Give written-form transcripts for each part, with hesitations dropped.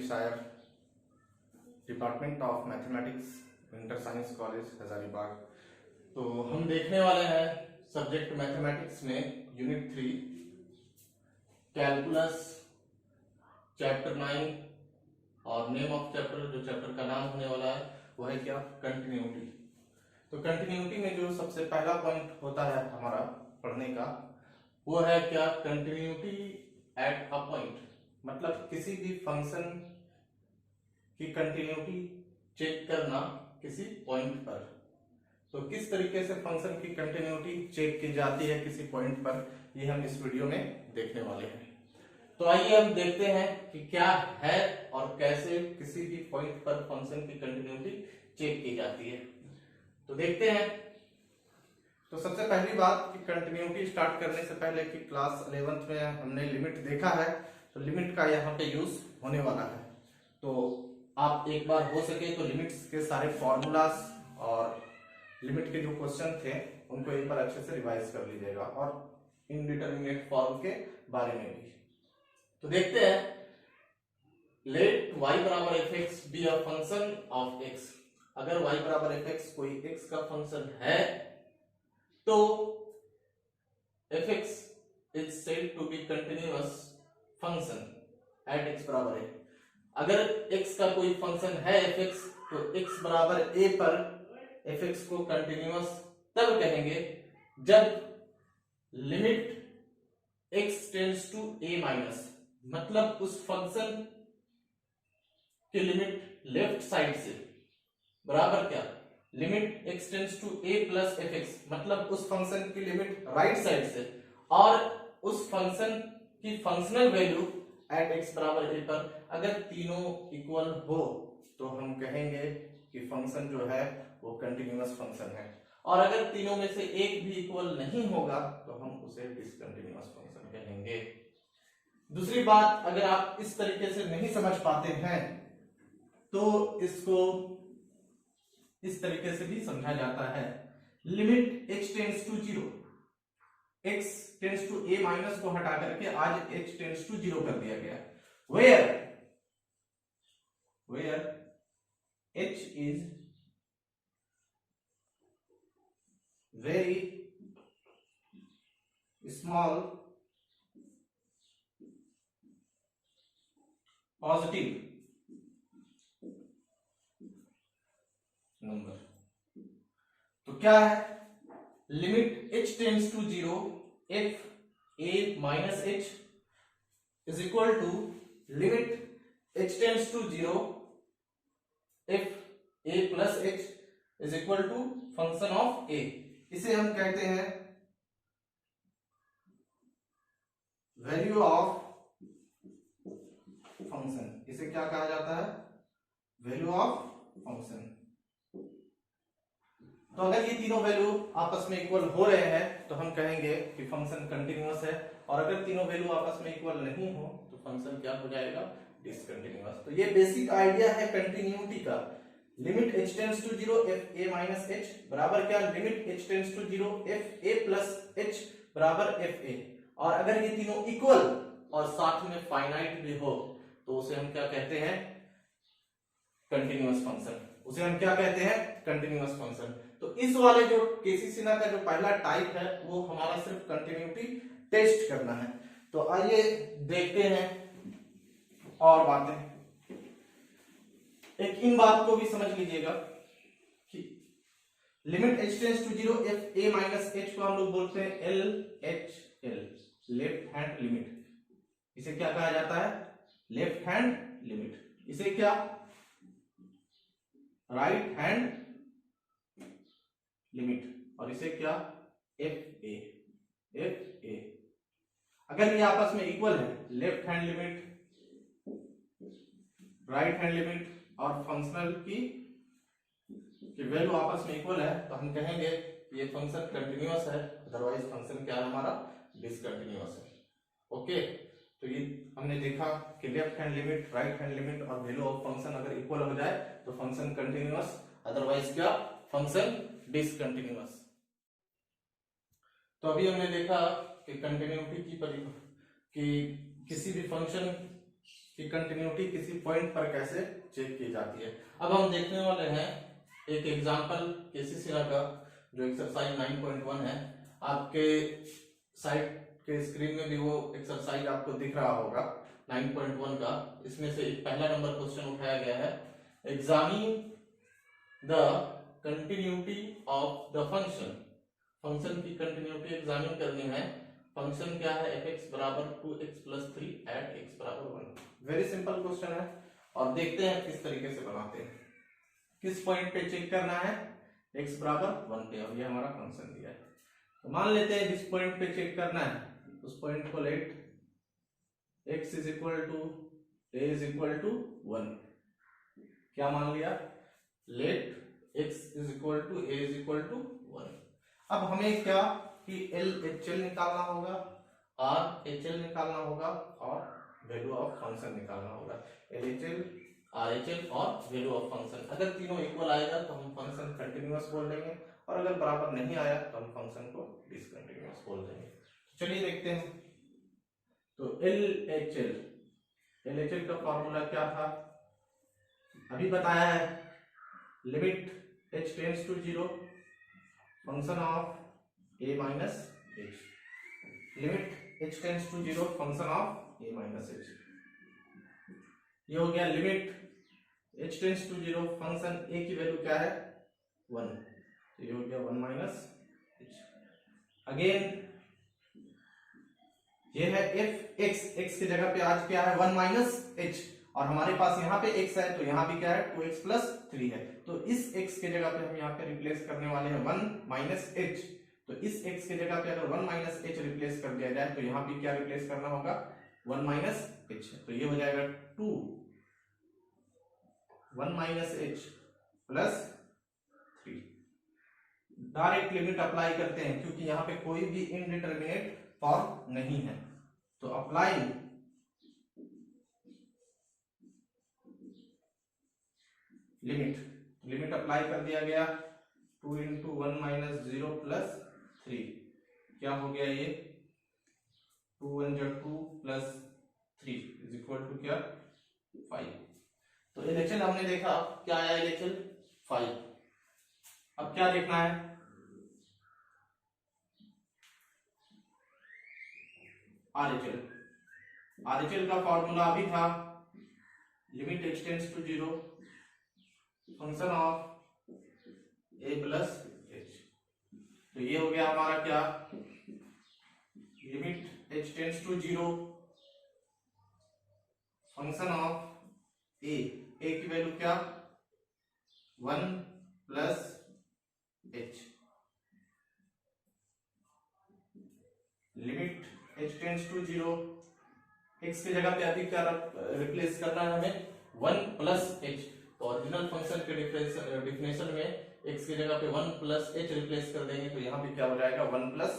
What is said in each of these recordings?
अली शायर, department of mathematics, inter science college Hazaribagh. तो हम देखने वाले हैं सब्जेक्ट मैथमेटिक्स में यूनिट 3 कैलकुलस चैप्टर 9 और नेम ऑफ चैप्टर, जो चैप्टर का नाम होने वाला है वो है क्या, कंटिन्यूटी। तो कंटिन्यूटी में जो सबसे पहला पॉइंट होता है हमारा पढ़ने का वो है क्या, कंटिन्यूटी एट अ पॉइंट। मतलब किसी भी फंक्शन की कंटिन्यूटी चेक करना किसी पॉइंट पर। तो किस तरीके से फंक्शन की कंटिन्यूटी चेक की जाती है किसी पॉइंट पर, ये हम इस वीडियो में देखने वाले हैं। तो आइए हम देखते हैं कि क्या है और कैसे किसी भी पॉइंट पर फंक्शन की कंटिन्यूटी चेक की जाती है। तो देखते हैं। तो सबसे पहली बात कि कंटिन्यूटी स्टार्ट करने से पहले कि क्लास 11th में हमने लिमिट देखा है, तो लिमिट का यहाँ पे यूज होने वाला है। तो आप एक बार हो सके तो लिमिट्स के सारे फॉर्मूलाज और लिमिट के जो क्वेश्चन थे उनको एक बार अच्छे से रिवाइज कर लीजिएगा, और इनडिटरमिनेट फॉर्म के बारे में भी। तो देखते हैं, लेट y बराबर fx be a function of x। अगर y बराबर fx कोई x का फंक्शन है तो fx is said to be continuous function at x बराबर है। अगर x का कोई फंक्शन है fx तो x बराबर a पर fx को कंटिन्यूअस तब कहेंगे जब limit x tends to a minus, मतलब उस फंक्शन की लिमिट लेफ्ट साइड से बराबर क्या, limit x tends to a plus fx, मतलब उस फंक्शन की लिमिट राइट साइड से, और उस फंक्शन की फंक्शनल वैल्यू एट x बराबर a पर अगर तीनों इक्वल हो तो हम कहेंगे कि फंक्शन जो है वो कंटिन्यूअस फंक्शन है। और अगर तीनों में से एक भी इक्वल नहीं होगा तो हम उसे डिसकंटिन्यूअस फंक्शन कहेंगे। दूसरी बात, अगर आप इस तरीके से नहीं समझ पाते हैं तो इसको इस तरीके से भी समझा जाता है। Limit h tends to 0, x tends to a minus को हटा करके आज h टेंड्स टू 0 कर दिया गया, where h is very small positive number. तो क्या है, limit h tends to 0 if a minus h is equal to limit h tends to 0 if a plus h is equal to function of a। इसे हम कहते हैं value of function. इसे क्या कहा जाता है, वैल्यू ऑफ फंक्शन। तो अगर ये तीनों वैल्यू आपस में इक्वल हो रहे हैं तो हम कहेंगे कि फंक्शन कंटिन्यूअस है, और अगर तीनों वैल्यू आपस में इक्वल नहीं हो तो फंक्शन क्या हो जाएगा, डिसकंटिन्यूअस। तो ये बेसिक आइडिया है कंटिन्यूटी का। Limit h tends to 0 if a minus h बराबर क्या, limit h tends to 0 if a plus h बराबर f a। और अगर ये तीनों इक्वल और साथ में फाइनाइट भी हो तो उसे हम क्या कहते हैं, कंटिन्यूअस फंक्शन। उसे हम क्या कहते हैं, कंटिन्यूअस फंक्शन। तो इस वाले जो केसी-सिन्हा का जो पहला टाइप है वो हमारा सिर्फ कंटिन्यूटी टेस्ट करना है। तो आइए देखते हैं और बातें। एक इन बात को भी समझ लीजिएगा कि limit h tends to 0 if a minus h को हम लोग बोलते हैं LHL, लेफ्ट हैंड लिमिट। इसे क्या कहा जाता है, लेफ्ट हैंड लिमिट। इसे क्या, राइट हैंड लिमिट। और इसे क्या, FA। अगर ये आपस में इक्वल है, left hand limit, right hand limit और फंक्शनल की वैल्यू आपस में इक्वल है तो हम कहेंगे ये फंक्शन कंटिन्यूअस है, अदरवाइज फंक्शन क्या है हमारा, डिसकंटिन्यूअस है। ओके, तो ये हमने देखा कि left hand limit, right hand limit और वैल्यू ऑफ फंक्शन अगर इक्वल हो जाए तो फंक्शन कंटिन्यूअस, अदरवाइज क्या, फंक्शन डिसकंटिन्यूअस। तो अभी हमने देखा कि कंटिन्यूटी की किसी भी फंक्शन कि कंटिन्यूटी किसी पॉइंट पर कैसे चेक की जाती है। अब हम देखने वाले हैं एक एग्जांपल केसीसीआर का, जो एक्सरसाइज 9.1 है। आपके साइड के स्क्रीन में भी वो एक्सरसाइज आपको दिख रहा होगा 9.1 का। इसमें से एक पहला नंबर क्वेश्चन उठाया गया है, examine the continuity of the function. Function की कंटिन्यूटी एग्जामिन करनी है। फंक्शन क्या है, fx बराबर 2x प्लस 3 एट x बराबर 1। वेरी सिंपल क्वेश्चन है और देखते हैं किस तरीके से बनाते हैं। किस पॉइंट पे चेक करना है, x बराबर 1 पे, और ये हमारा फंक्शन दिया है। तो मान लेते हैं जिस पॉइंट पे चेक करना है उस पॉइंट को let x is equal to a is equal to 1। क्या मान लिया, let x is equal to a is equal to 1। अब हमें क्या कि LHL निकालना होगा, RHL निकालना होगा और वैल्यू ऑफ फंक्शन निकालना होगा। LHL, RHL और वैल्यू ऑफ फंक्शन। अगर तीनों इक्वल आएगा तो हम फंक्शन कंटिन्यूअस बोल देंगे, और अगर बराबर नहीं आया तो हम फंक्शन को डिसकंटिन्यूअस बोल देंगे। चलिए देखते हैं। तो LHL का फॉर्मूला क्या था, अभी बताया है, limit h tends to 0 function of a minus h, limit h tends to 0 function of a minus h। ये हो गया limit h tends to 0 function a की वैल्यू क्या है 1, तो ये हो गया 1 माइनस h। अगेन ये है f(x), x की जगह पे आज क्या है 1 माइनस h, और हमारे पास यहाँ पे x है तो यहाँ भी क्या है 2x प्लस 3 है। तो इस x के जगह पे हम यहाँ पे रिप्लेस करने वाले हैं 1 माइनस h। तो इस x के जगह पे अगर 1 माइनस h रिप्लेस कर दिया जाए तो यहाँ पे क्या रिप्लेस करना होगा 1 माइनस h, तो ये हो जाएगा 2 1 minus h plus 3। Direct limit apply करते हैं क्योंकि यहाँ पे कोई भी इनडिटरमिनेट फॉर्म नहीं है। तो अप्लाई लिमिट अप्लाई कर दिया गया 2 इंटू 1 माइनस 0 प्लस 3, क्या हो गया ये 2 1 जा 2 प्लस 3 इज इक्वल टू क्या 5। तो LHL हमने देखा, क्या आया LHL 5। अब क्या देखना है, RHL का फॉर्मूला अभी था limit h tends to 0 function of a plus h। तो ये हो गया हमारा क्या limit h tends to 0 function of a की वैल्यू क्या 1 plus h, limit h tends to 0, x की जगह पे अभी क्या रिप्लेस करना है हमें 1 प्लस h। तो ओरिजिनल फंक्शन के डिफिनेशन में x की जगह पे 1 प्लस h रिप्लेस कर देंगे, तो यहाँ पे क्या हो जाएगा 1 प्लस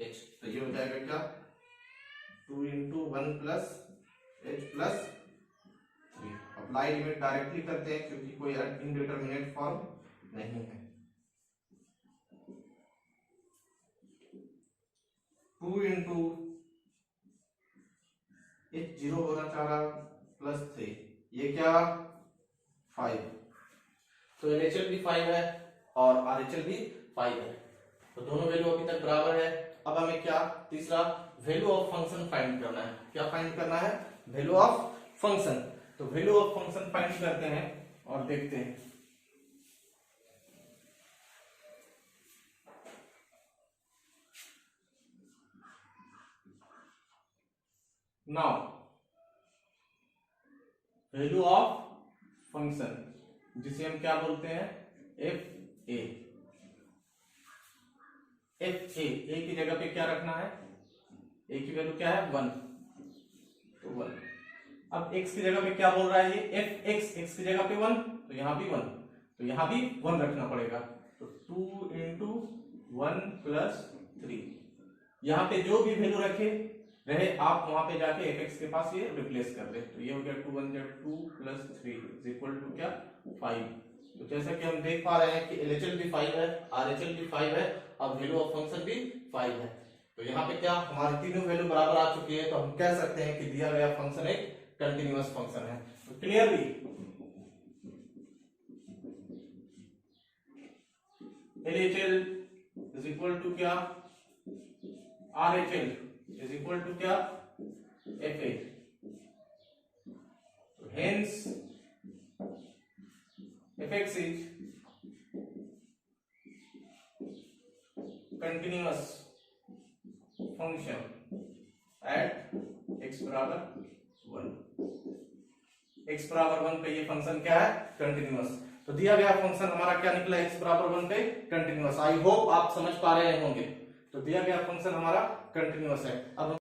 h। तो ये हो जाएगा क्या 2 into 1 plus h plus 3। Apply limit directly करते हैं क्योंकि कोई इनडिटरमिनेट फॉर्म नहीं है। 2 इंटू h 0 होना चाह रहा प्लस 3, ये क्या 5। तो LHL भी 5 है और RHL भी 5 है, तो दोनों वैल्यू अभी तक बराबर है। अब हमें क्या तीसरा वैल्यू ऑफ फंक्शन फाइंड करना है। क्या फाइंड करना है, वैल्यू ऑफ फंक्शन। तो वैल्यू ऑफ फंक्शन फाइंड करते हैं और देखते हैं। नाउ वैल्यू ऑफ फंक्शन जिसे हम क्या बोलते हैं FA। A की जगह पे क्या रखना है, A की वैल्यू क्या है 1, तो 1। अब x की जगह पे क्या बोल रहा है ये fx, x की जगह पे 1, तो यहाँ भी 1, तो यहाँ भी 1 रखना पड़ेगा। तो 2 इंटू 1 प्लस 3, यहाँ पे जो भी वैल्यू रहे आप वहां पे जाके fx के पास ये रिप्लेस कर दे। तो ये हो गया 2 1 जा 2 प्लस 3 इज इक्वल टू क्या 5। तो जैसा कि हम देख पा रहे हैं कि LHL भी 5 है, RHL भी 5 है, अब वैल्यू ऑफ फंक्शन भी 5 है। तो यहाँ पे क्या हमारी तीनों वैल्यू बराबर आ चुकी है, तो हम कह सकते हैं कि दिया गया फंक्शन एक कंटिन्यूअस फंक्शन है। तो clearly LHL is equal to क्या, RHL इज इक्वल टू क्या, FA। Hence fx is continuous function at x बराबर 1। x बराबर 1 पे ये फंक्शन क्या है, कंटिन्यूअस। तो दिया गया फंक्शन हमारा क्या निकला, x बराबर 1 पे कंटिन्यूअस। आई होप आप समझ पा रहे होंगे। तो दिया गया फंक्शन हमारा कंटिन्यूअस है। अब